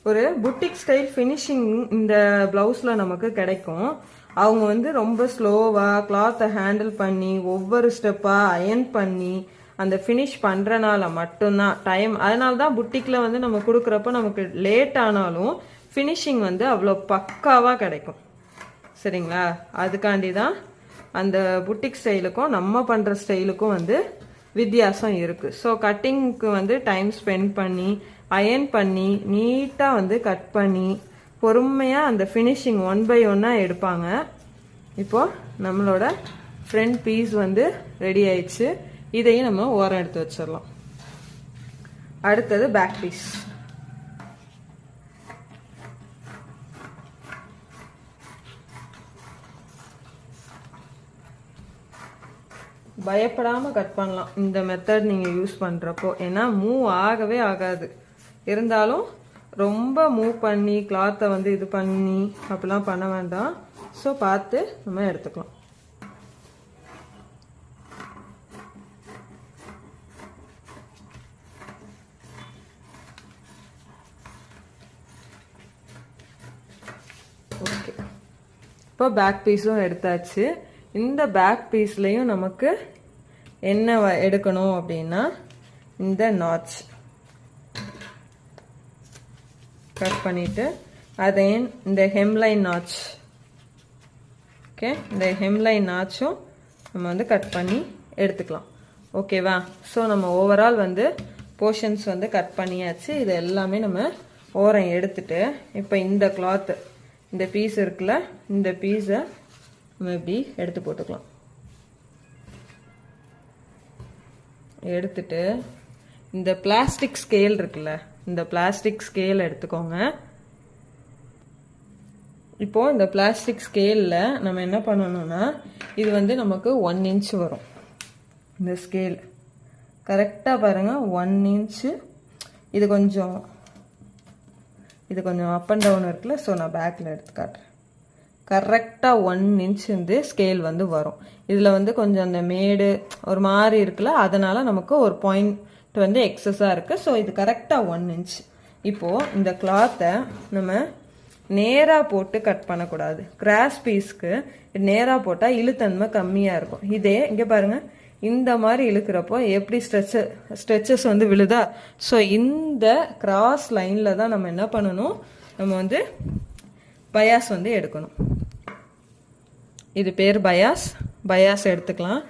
ஒரு boutique style finishing இந்த ப்ளவுஸில் நமக்கு கிடைக்கும். அவங்க வந்து ரொம்ப ஸ்லோவாக கிளாத்தை ஹேண்டில் பண்ணி ஒவ்வொரு ஸ்டெப்பாக அயன் பண்ணி அந்த ஃபினிஷ் பண்ணுறனால மட்டும்தான் டைம். அதனால தான் புட்டிக்கில் வந்து நம்ம கொடுக்குறப்ப நமக்கு லேட் ஆனாலும் ஃபினிஷிங் வந்து அவ்வளோ பக்காவாக கிடைக்கும். சரிங்களா? அதுக்காண்டி தான் அந்த புட்டிக் ஸ்டைலுக்கும் நம்ம பண்ணுற ஸ்டைலுக்கும் வந்து வித்தியாசம் இருக்குது. ஸோ கட்டிங்க்கு வந்து டைம் ஸ்பெண்ட் பண்ணி அயன் பண்ணி நீட்டாக வந்து கட் பண்ணி பொறுமையாக அந்த ஃபினிஷிங் 1 by 1 எடுப்பாங்க. இப்போது நம்மளோட ஃப்ரண்ட் பீஸ் வந்து ரெடி ஆயிடுச்சு. இதையும் நம்ம ஓரம் எடுத்து வச்சிடலாம். அடுத்தது பேக் பீஸ். பயப்படாமல் கட் பண்ணலாம் இந்த மெத்தட் நீங்கள் யூஸ் பண்ணுறப்போ. ஏன்னா மூவ் ஆகவே ஆகாது. இருந்தாலும் ரொம்ப மூவ் பண்ணி கிளாத்தை வந்து இது பண்ணி அப்படிலாம் பண்ண வேண்டாம். ஸோ பார்த்து நம்ம எடுத்துக்கலாம். ஓகே, இப்போ பேக் பீஸும் எடுத்தாச்சு. இந்த பேக் பீஸ்லேயும் நமக்கு என்ன எடுக்கணும் அப்படின்னா இந்த நாட்ச் கட் பண்ணிவிட்டு அதையும் இந்த ஹெம்லைன் நாட்ச். ஓகே, இந்த ஹெம்லைன் நாட்சும் நம்ம வந்து கட் பண்ணி எடுத்துக்கலாம். ஓகேவா? ஸோ நம்ம ஓவரால் வந்து போர்ஷன்ஸ் வந்து கட் பண்ணியாச்சு. இது எல்லாமே நம்ம ஓரம் எடுத்துட்டு இப்போ இந்த கிளாத்து இந்த பீஸ் இருக்குல்ல, இந்த பீஸை நம்ம இப்படி எடுத்து போட்டுக்கலாம். எடுத்துட்டு இந்த பிளாஸ்டிக் ஸ்கேல் இருக்குல்ல, இந்த பிளாஸ்டிக் ஸ்கேல் எடுத்துக்கோங்க. இப்போ இந்த பிளாஸ்டிக் ஸ்கேலில் நம்ம என்ன பண்ணணும்னா இது வந்து நமக்கு 1 inch வரும். இந்த ஸ்கேல் கரெக்டாக பாருங்கள் 1 inch. இது கொஞ்சம் அப் அண்ட் டவுன் இருக்குல்ல, ஸோ நான் பேக்கில் எடுத்து காட்டுறேன். கரெக்டாக 1 inch வந்து ஸ்கேல் வந்து வரும். இதில் வந்து கொஞ்சம் அந்த மேடு ஒரு மாதிரி இருக்குல்ல, அதனால் நமக்கு ஒரு பாயிண்ட் வந்து எக்ஸஸாக இருக்குது. ஸோ இது கரெக்டாக 1 inch. இப்போது இந்த கிளாத்தை நம்ம நேராக போட்டு கட் பண்ணக்கூடாது. கிராஸ் பீஸ்க்கு நேராக போட்டால் இழுத்தன்மை கம்மியாக இருக்கும். இதே இங்கே பாருங்கள், இந்த மாதிரி இழுக்கிறப்போ எப்படி ஸ்ட்ரெச்சஸ் வந்து விழுதா. ஸோ இந்த கிராஸ் லைனில் தான் நம்ம என்ன பண்ணணும், நம்ம வந்து பயாஸ் வந்து எடுக்கணும். இது பேர் பயாஸ் எடுத்துக்கலாம்.